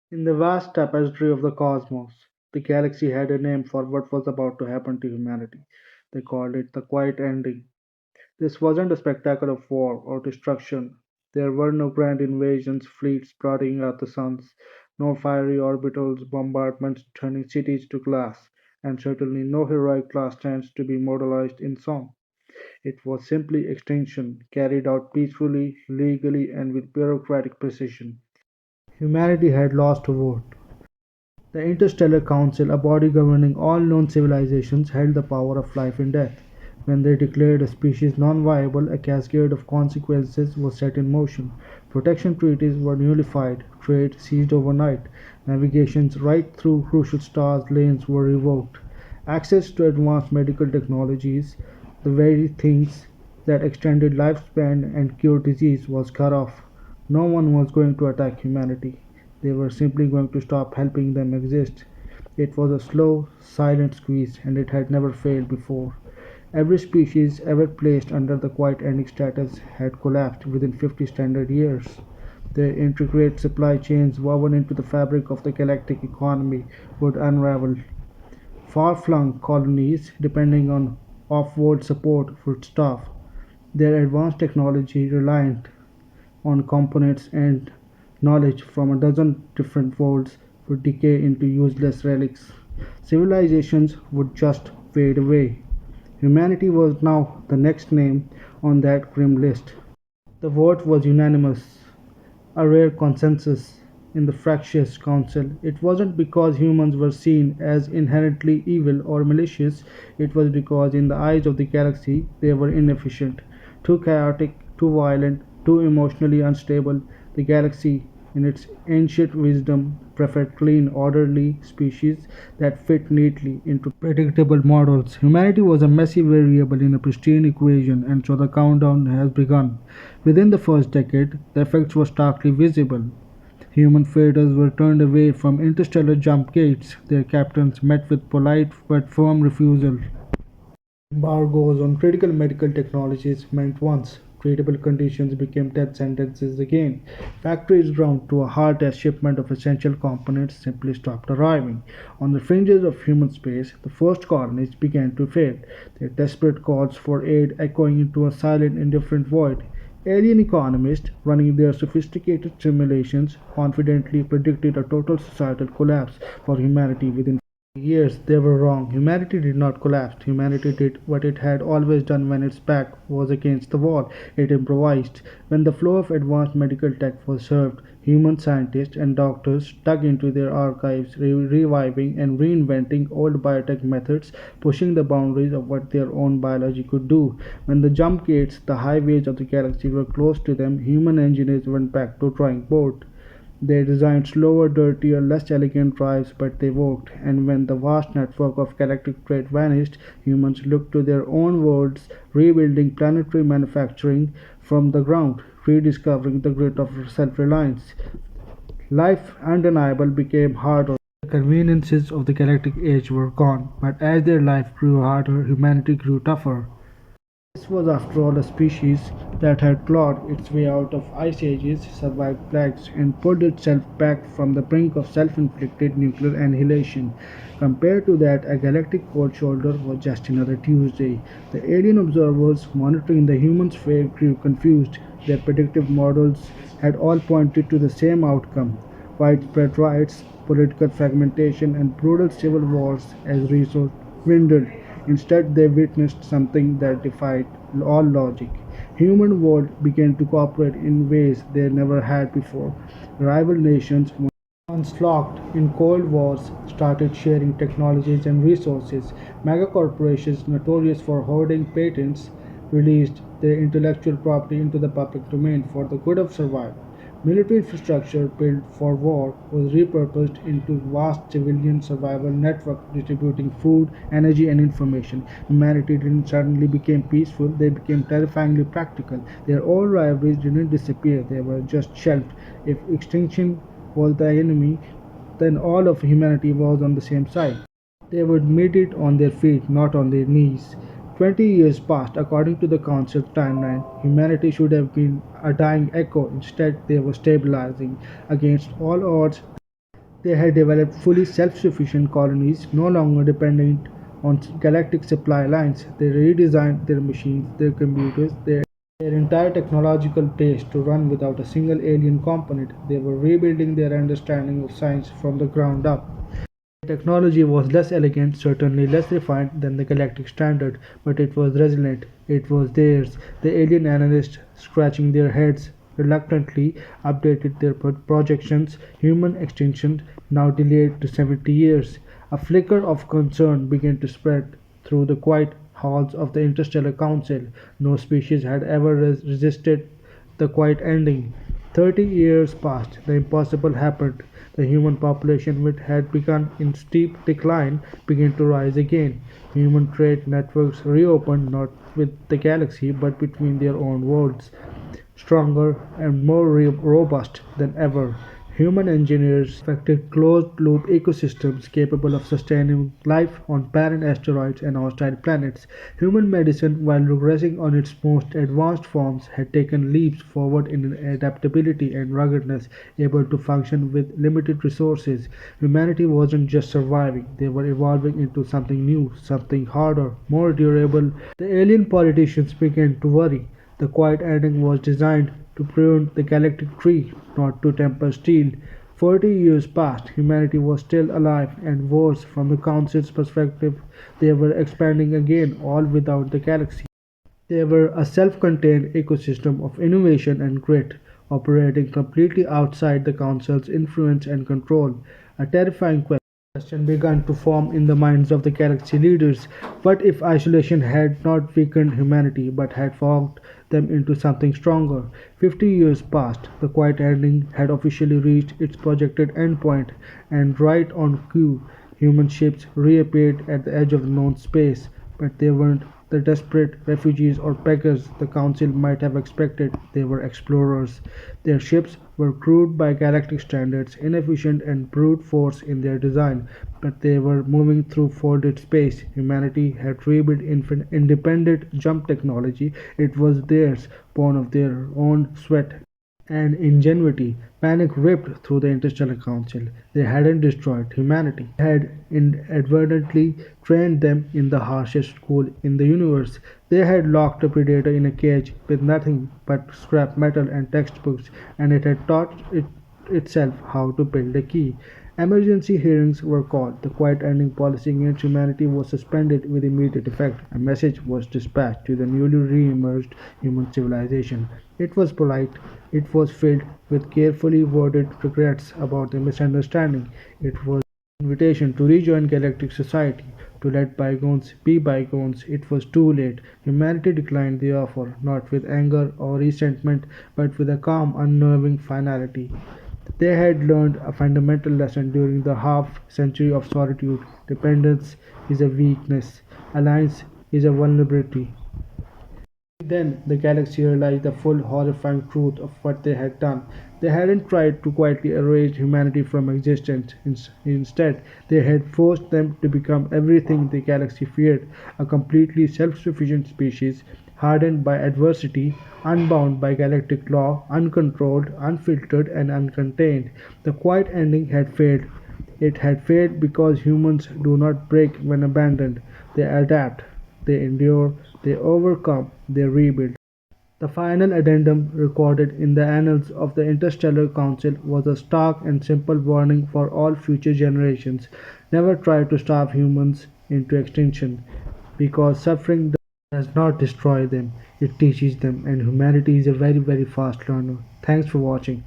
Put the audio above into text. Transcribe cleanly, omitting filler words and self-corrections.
In the vast tapestry of the cosmos, the galaxy had a name for what was about to happen to humanity. They called it the Quiet Ending. This wasn't a spectacle of war or destruction. There were no grand invasions, fleets blotting out the suns, no fiery orbitals, bombardments turning cities to glass, and certainly no heroic last stands to be immortalized in song. It was simply extinction, carried out peacefully, legally, and with bureaucratic precision. Humanity had lost a vote. The Interstellar Council, a body governing all known civilizations, held the power of life and death. When they declared a species non-viable, a cascade of consequences was set in motion. Protection treaties were nullified, trade ceased overnight, navigations right through crucial stars lanes were revoked. Access to advanced medical technologies, the very things that extended lifespan and cured disease, was cut off. No one was going to attack humanity. They were simply going to stop helping them exist. It was a slow, silent squeeze, and it had never failed before. Every species ever placed under the quiet ending status had collapsed within 50 standard years. Their intricate supply chains woven into the fabric of the galactic economy would unravel. Far-flung colonies, depending on off-world support, would starve. Their advanced technology, reliant on components and knowledge from a dozen different worlds, would decay into useless relics. Civilizations would just fade away. Humanity was now the next name on that grim list. The vote was unanimous, a rare consensus in the fractious council. It wasn't because humans were seen as inherently evil or malicious, it was because, in the eyes of the galaxy, they were inefficient, too chaotic, too violent, too emotionally unstable. The galaxy, in its ancient wisdom, preferred clean, orderly species that fit neatly into predictable models. Humanity was a messy variable in a pristine equation, and so the countdown has begun. Within the first decade, the effects were starkly visible. Human freighters were turned away from interstellar jump gates, their captains met with polite but firm refusal. Embargoes on critical medical technologies meant once treatable conditions became death sentences again. Factories ground to a halt as shipment of essential components simply stopped arriving. On the fringes of human space, the first colonies began to fade, their desperate calls for aid echoing into a silent, indifferent void. Alien economists, running their sophisticated simulations, confidently predicted a total societal collapse for humanity within years. They were wrong. Humanity did not collapse. Humanity did what it had always done when its back was against the wall. It improvised. When the flow of advanced medical tech was served, human scientists and doctors dug into their archives, reviving and reinventing old biotech methods, pushing the boundaries of what their own biology could do. When the jump gates, the highways of the galaxy, were close to them, human engineers went back to drawing board. They designed slower, dirtier, less elegant drives, but they worked, and when the vast network of galactic trade vanished, humans looked to their own worlds, rebuilding planetary manufacturing from the ground, rediscovering the grit of self-reliance. Life, undeniable, became harder. The conveniences of the galactic age were gone, but as their life grew harder, humanity grew tougher. This was after all a species that had clawed its way out of ice ages, survived plagues, and pulled itself back from the brink of self-inflicted nuclear annihilation. Compared to that, a galactic cold shoulder was just another Tuesday. The alien observers monitoring the human sphere grew confused. Their predictive models had all pointed to the same outcome: widespread riots, political fragmentation, and brutal civil wars as resources dwindled. Instead, they witnessed something that defied all logic. Human world began to cooperate in ways they never had before. Rival nations, once locked in cold wars, started sharing technologies and resources. Megacorporations, notorious for hoarding patents, released their intellectual property into the public domain for the good of survival. Military infrastructure built for war was repurposed into vast civilian survival network distributing food, energy and information. Humanity didn't suddenly become peaceful, they became terrifyingly practical. Their old rivalries didn't disappear, they were just shelved. If extinction was the enemy, then all of humanity was on the same side. They would meet it on their feet, not on their knees. 20 years passed. According to the Council's timeline, humanity should have been a dying echo. Instead, they were stabilizing. Against all odds, They had developed fully self-sufficient colonies, no longer dependent on galactic supply lines. They redesigned their machines, their computers, their entire technological base to run without a single alien component. They were rebuilding their understanding of science from the ground up. Technology was less elegant, certainly less refined than the galactic standard, but it was resilient. It was theirs. The alien analysts, scratching their heads, reluctantly updated their projections. Human extinction now delayed to 70 years. A flicker of concern began to spread through the quiet halls of the Interstellar Council. No species had ever resisted the quiet ending. 30 years passed. The impossible happened. The human population, which had begun in steep decline, began to rise again. Human trade networks reopened not with the galaxy but between their own worlds, stronger and more robust than ever. Human engineers perfected closed-loop ecosystems capable of sustaining life on barren asteroids and hostile planets. Human medicine, while regressing on its most advanced forms, had taken leaps forward in adaptability and ruggedness, able to function with limited resources. Humanity wasn't just surviving, they were evolving into something new, something harder, more durable. The alien politicians began to worry. The quiet ending was designed to prune the galactic tree, not to temper steel. 40 years passed, humanity was still alive, and worse, from the Council's perspective, they were expanding again, all without the galaxy. They were a self-contained ecosystem of innovation and grit, operating completely outside the Council's influence and control. A terrifying question began to form in the minds of the galaxy leaders. What if isolation had not weakened humanity but had formed them into something stronger? 50 years passed. The quiet ending had officially reached its projected endpoint, and right on cue, human ships reappeared at the edge of the known space. But they weren't the desperate refugees or beggars the Council might have expected. They were explorers. Their ships were crude by galactic standards, inefficient and brute force in their design, but they were moving through folded space. Humanity had rebuilt independent jump technology. It was theirs, born of their own sweat and ingenuity. Panic ripped through the Interstellar Council. They hadn't destroyed humanity. They had inadvertently trained them in the harshest school in the universe. They had locked a predator in a cage with nothing but scrap metal and textbooks, and it had taught itself how to build a key. Emergency hearings were called. The quiet ending policy against humanity was suspended with immediate effect. A message was dispatched to the newly re-emerged human civilization. It was polite. It was filled with carefully worded regrets about the misunderstanding. It was an invitation to rejoin galactic society, to let bygones be bygones. It was too late. Humanity declined the offer, not with anger or resentment, but with a calm, unnerving finality. They had learned a fundamental lesson during the half-century of solitude: dependence is a weakness, alliance is a vulnerability. Then the galaxy realized the full horrifying truth of what they had done. They hadn't tried to quietly erase humanity from existence. Instead, they had forced them to become everything the galaxy feared: a completely self-sufficient species, hardened by adversity, unbound by galactic law, uncontrolled, unfiltered, and uncontained. The quiet ending had failed. It had failed because humans do not break when abandoned. They adapt, they endure, they overcome, they rebuild. The final addendum recorded in the annals of the Interstellar Council was a stark and simple warning for all future generations: never try to starve humans into extinction, because suffering does not destroy them, it teaches them, and humanity is a very, very fast learner. Thanks for watching.